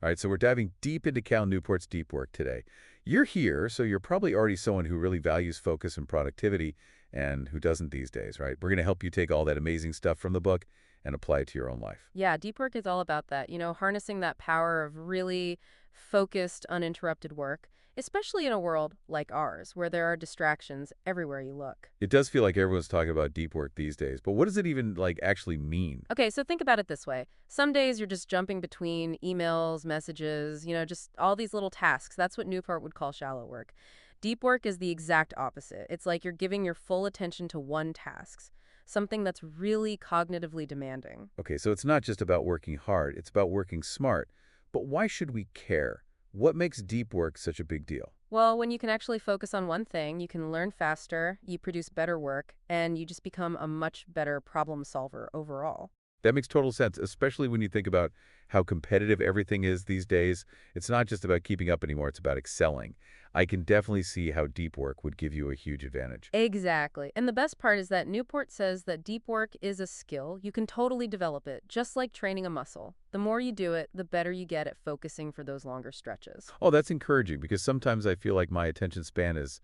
All right, so we're diving deep into Cal Newport's deep work today. You're here, so you're probably already someone who really values focus and productivity and who doesn't these days, right? We're going to help you take all that amazing stuff from the book and apply it to your own life. Yeah, deep work is all about that. Harnessing that power of really focused, uninterrupted work, especially in a world like ours, where there are distractions everywhere you look. It does feel like everyone's talking about deep work these days, but what does it even actually mean? Okay, so think about it this way. Some days you're just jumping between emails, messages, just all these little tasks. That's what Newport would call shallow work. Deep work is the exact opposite. It's like you're giving your full attention to one task, something that's really cognitively demanding. Okay, so it's not just about working hard, it's about working smart. But why should we care? What makes deep work such a big deal? Well, when you can actually focus on one thing, you can learn faster, you produce better work, and you just become a much better problem solver overall. That makes total sense, especially when you think about how competitive everything is these days. It's not just about keeping up anymore, it's about excelling. I can definitely see how deep work would give you a huge advantage. Exactly. And the best part is that Newport says that deep work is a skill. You can totally develop it, just like training a muscle. The more you do it, the better you get at focusing for those longer stretches. Oh, that's encouraging because sometimes I feel like my attention span is,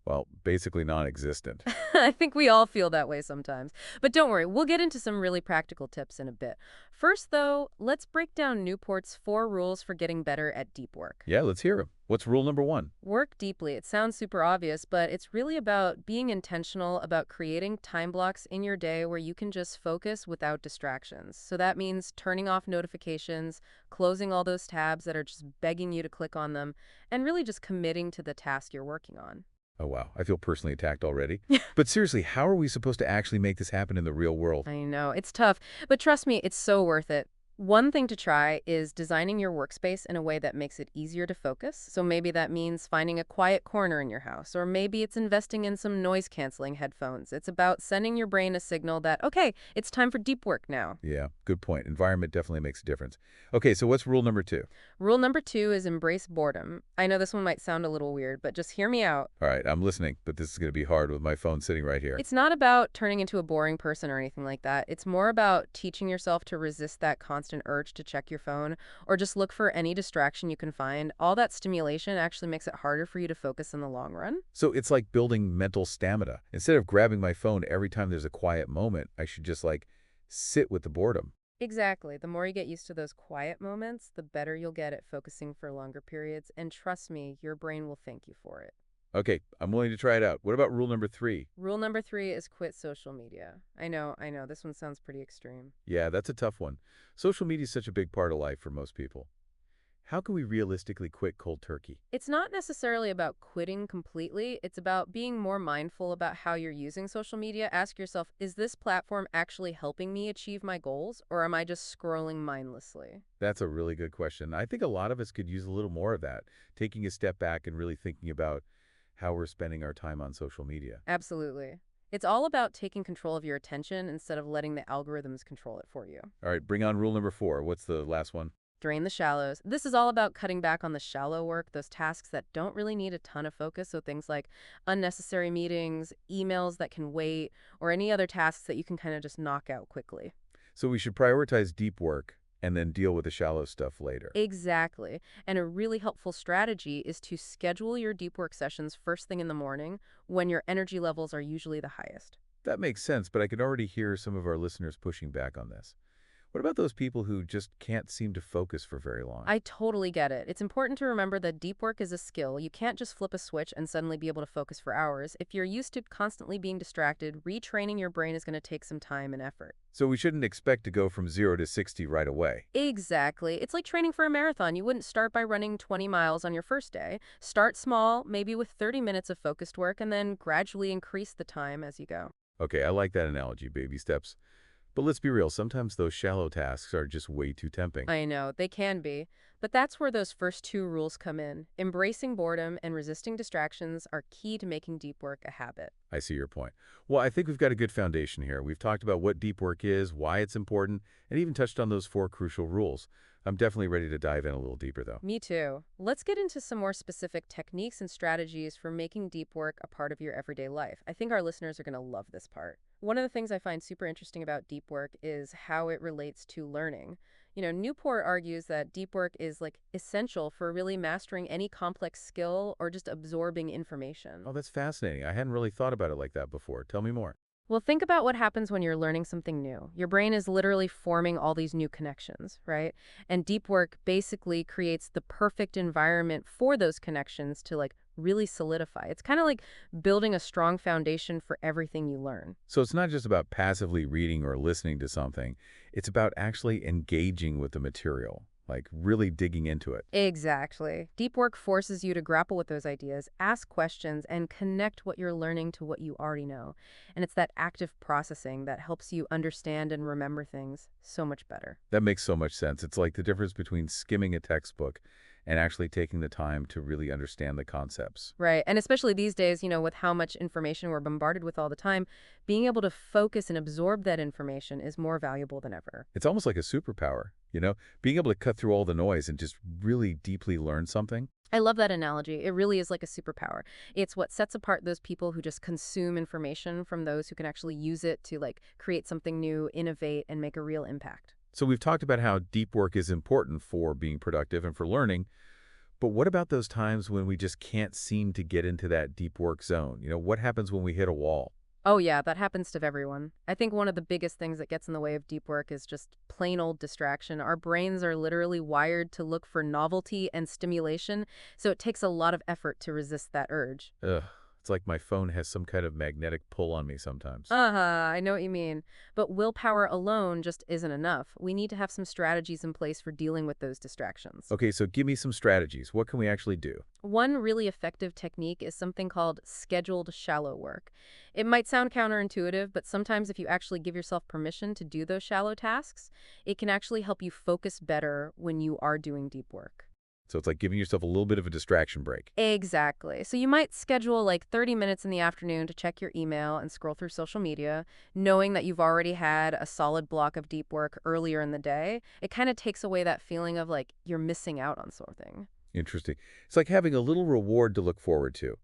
well, basically non-existent. I think we all feel that way sometimes. But don't worry, we'll get into some really practical tips in a bit. First, though, let's break down Newport's 4 rules for getting better at deep work. Yeah, let's hear him. What's rule number one? Work deeply. It sounds super obvious, but it's really about being intentional, about creating time blocks in your day where you can just focus without distractions. So that means turning off notifications, closing all those tabs that are just begging you to click on them, and really just committing to the task you're working on. Oh, wow. I feel personally attacked already. But seriously, how are we supposed to actually make this happen in the real world? I know, it's tough, but trust me, it's so worth it. One thing to try is designing your workspace in a way that makes it easier to focus. So maybe that means finding a quiet corner in your house, or maybe it's investing in some noise canceling headphones. It's about sending your brain a signal that, okay, it's time for deep work now. Yeah, good point. Environment definitely makes a difference. Okay, so what's rule number two? Rule number 2 is embrace boredom. I know this one might sound a little weird, but just hear me out. All right, I'm listening, but this is going to be hard with my phone sitting right here. It's not about turning into a boring person or anything like that. It's more about teaching yourself to resist that constant urge to check your phone or just look for any distraction you can find. All that stimulation actually makes it harder for you to focus in the long run. So it's like building mental stamina. Instead of grabbing my phone every time there's a quiet moment, I should just sit with the boredom. Exactly. The more you get used to those quiet moments, the better you'll get at focusing for longer periods. And trust me, your brain will thank you for it. Okay, I'm willing to try it out. What about rule number three? Rule number 3 is quit social media. I know, this one sounds pretty extreme. Yeah, that's a tough one. Social media is such a big part of life for most people. How can we realistically quit cold turkey? It's not necessarily about quitting completely. It's about being more mindful about how you're using social media. Ask yourself, is this platform actually helping me achieve my goals, or am I just scrolling mindlessly? That's a really good question. I think a lot of us could use a little more of that, taking a step back and really thinking about how we're spending our time on social media. Absolutely. It's all about taking control of your attention instead of letting the algorithms control it for you. All right, bring on rule number four. What's the last one? Drain the shallows. This is all about cutting back on the shallow work, those tasks that don't really need a ton of focus. So things like unnecessary meetings, emails that can wait, or any other tasks that you can kind of just knock out quickly. So we should prioritize deep work and then deal with the shallow stuff later. Exactly. And a really helpful strategy is to schedule your deep work sessions first thing in the morning when your energy levels are usually the highest. That makes sense, but I can already hear some of our listeners pushing back on this. What about those people who just can't seem to focus for very long? I totally get it. It's important to remember that deep work is a skill. You can't just flip a switch and suddenly be able to focus for hours. If you're used to constantly being distracted, retraining your brain is going to take some time and effort. So we shouldn't expect to go from 0 to 60 right away. Exactly. It's like training for a marathon. You wouldn't start by running 20 miles on your first day. Start small, maybe with 30 minutes of focused work, and then gradually increase the time as you go. Okay, I like that analogy, baby steps. But let's be real, sometimes those shallow tasks are just way too tempting. I know, they can be. But that's where those first 2 rules come in. Embracing boredom and resisting distractions are key to making deep work a habit. I see your point. Well, I think we've got a good foundation here. We've talked about what deep work is, why it's important, and even touched on those 4 crucial rules. I'm definitely ready to dive in a little deeper, though. Me too. Let's get into some more specific techniques and strategies for making deep work a part of your everyday life. I think our listeners are going to love this part. One of the things I find super interesting about deep work is how it relates to learning. Newport argues that deep work is like essential for really mastering any complex skill or just absorbing information. Oh, that's fascinating. I hadn't really thought about it like that before. Tell me more. Well, think about what happens when you're learning something new. Your brain is literally forming all these new connections, right? And deep work basically creates the perfect environment for those connections to like really solidify. It's kind of like building a strong foundation for everything you learn. So it's not just about passively reading or listening to something. It's about actually engaging with the material, like really digging into it. Exactly. Deep work forces you to grapple with those ideas, ask questions, and connect what you're learning to what you already know. And it's that active processing that helps you understand and remember things so much better. That makes so much sense. It's like the difference between skimming a textbook and actually taking the time to really understand the concepts. Right. And especially these days, with how much information we're bombarded with all the time, being able to focus and absorb that information is more valuable than ever. It's almost like a superpower, being able to cut through all the noise and just really deeply learn something. I love that analogy. It really is like a superpower. It's what sets apart those people who just consume information from those who can actually use it to like create something new, innovate, and make a real impact. So we've talked about how deep work is important for being productive and for learning, but what about those times when we just can't seem to get into that deep work zone? What happens when we hit a wall? Oh, yeah, that happens to everyone. I think one of the biggest things that gets in the way of deep work is just plain old distraction. Our brains are literally wired to look for novelty and stimulation, so it takes a lot of effort to resist that urge. Ugh, it's like my phone has some kind of magnetic pull on me sometimes. Uh-huh, I know what you mean. But willpower alone just isn't enough. We need to have some strategies in place for dealing with those distractions. Okay, so give me some strategies. What can we actually do? One really effective technique is something called scheduled shallow work. It might sound counterintuitive, but sometimes if you actually give yourself permission to do those shallow tasks, it can actually help you focus better when you are doing deep work. So it's like giving yourself a little bit of a distraction break. Exactly. So you might schedule like 30 minutes in the afternoon to check your email and scroll through social media, knowing that you've already had a solid block of deep work earlier in the day. It kind of takes away that feeling of like you're missing out on something. Interesting. It's like having a little reward to look forward to.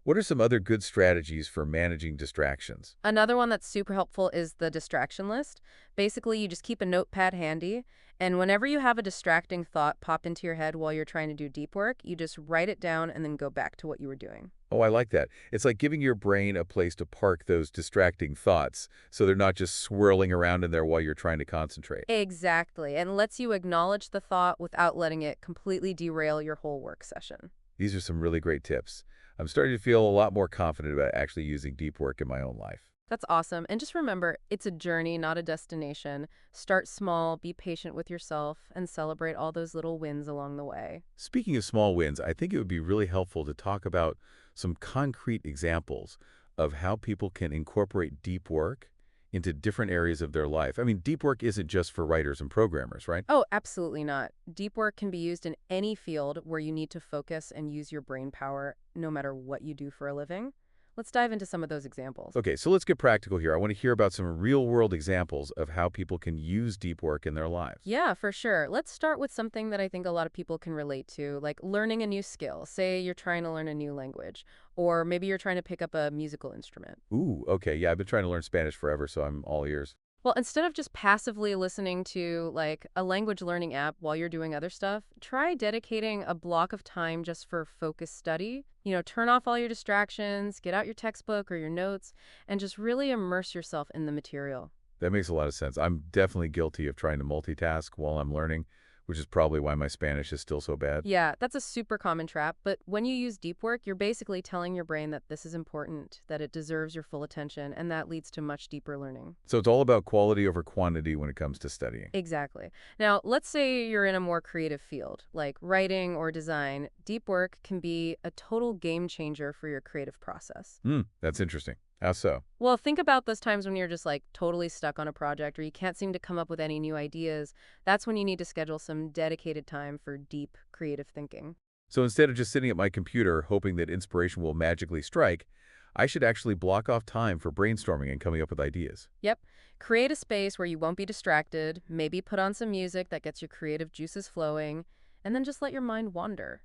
What are some other good strategies for managing distractions? Another one that's super helpful is the distraction list. Basically, you just keep a notepad handy, and whenever you have a distracting thought pop into your head while you're trying to do deep work, you just write it down and then go back to what you were doing. Oh, I like that. It's like giving your brain a place to park those distracting thoughts so they're not just swirling around in there while you're trying to concentrate. Exactly, and lets you acknowledge the thought without letting it completely derail your whole work session. These are some really great tips. I'm starting to feel a lot more confident about actually using deep work in my own life. That's awesome. And just remember, it's a journey, not a destination. Start small, be patient with yourself, and celebrate all those little wins along the way. Speaking of small wins, I think it would be really helpful to talk about some concrete examples of how people can incorporate deep work into different areas of their life. I mean, deep work isn't just for writers and programmers, right? Oh, absolutely not. Deep work can be used in any field where you need to focus and use your brain power, no matter what you do for a living. Let's dive into some of those examples. Okay, so let's get practical here. I want to hear about some real-world examples of how people can use deep work in their lives. Yeah, for sure. Let's start with something that I think a lot of people can relate to, like learning a new skill. Say you're trying to learn a new language, or maybe you're trying to pick up a musical instrument. Ooh, okay, yeah, I've been trying to learn Spanish forever, so I'm all ears. Well, instead of just passively listening to like a language learning app while you're doing other stuff, try dedicating a block of time just for focused study. Turn off all your distractions, get out your textbook or your notes, and just really immerse yourself in the material. That makes a lot of sense. I'm definitely guilty of trying to multitask while I'm learning, which is probably why my Spanish is still so bad. Yeah, that's a super common trap, but when you use deep work, you're basically telling your brain that this is important, that it deserves your full attention, and that leads to much deeper learning. So it's all about quality over quantity when it comes to studying. Exactly. Now, let's say you're in a more creative field, like writing or design. Deep work can be a total game changer for your creative process. That's interesting. How so? Well, think about those times when you're just like totally stuck on a project or you can't seem to come up with any new ideas. That's when you need to schedule some dedicated time for deep creative thinking. So instead of just sitting at my computer hoping that inspiration will magically strike, I should actually block off time for brainstorming and coming up with ideas. Yep. Create a space where you won't be distracted, maybe put on some music that gets your creative juices flowing, and then just let your mind wander.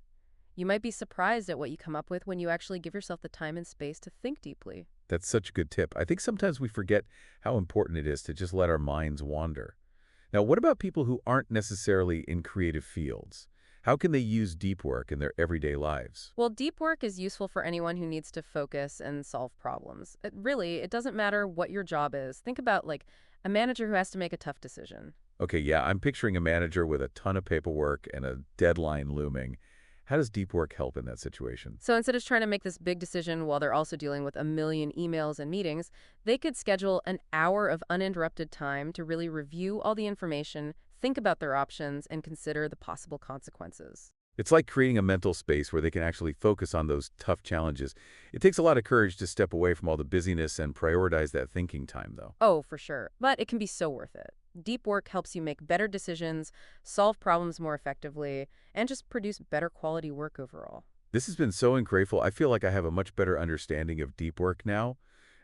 You might be surprised at what you come up with when you actually give yourself the time and space to think deeply. That's such a good tip. I think sometimes we forget how important it is to just let our minds wander. Now, what about people who aren't necessarily in creative fields? How can they use deep work in their everyday lives? Well, deep work is useful for anyone who needs to focus and solve problems. It doesn't matter what your job is. Think about like a manager who has to make a tough decision. Okay, yeah, I'm picturing a manager with a ton of paperwork and a deadline looming. How does deep work help in that situation? So instead of trying to make this big decision while they're also dealing with a million emails and meetings, they could schedule an hour of uninterrupted time to really review all the information, think about their options, and consider the possible consequences. It's like creating a mental space where they can actually focus on those tough challenges. It takes a lot of courage to step away from all the busyness and prioritize that thinking time, though. Oh, for sure. But it can be so worth it. Deep work helps you make better decisions, solve problems more effectively, and just produce better quality work overall. This has been so grateful. I feel like I have a much better understanding of deep work now,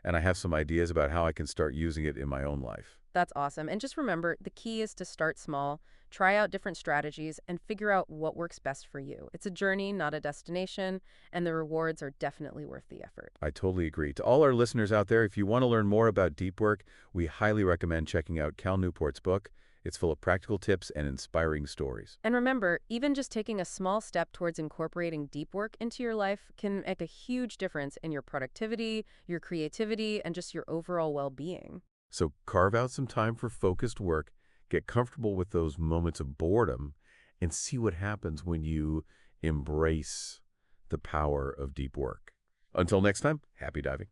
and I have some ideas about how I can start using it in my own life. That's awesome. And just remember, the key is to start small, try out different strategies, and figure out what works best for you. It's a journey, not a destination, and the rewards are definitely worth the effort. I totally agree. To all our listeners out there, if you want to learn more about deep work, we highly recommend checking out Cal Newport's book. It's full of practical tips and inspiring stories. And remember, even just taking a small step towards incorporating deep work into your life can make a huge difference in your productivity, your creativity, and just your overall well-being. So carve out some time for focused work, get comfortable with those moments of boredom, and see what happens when you embrace the power of deep work. Until next time, happy diving.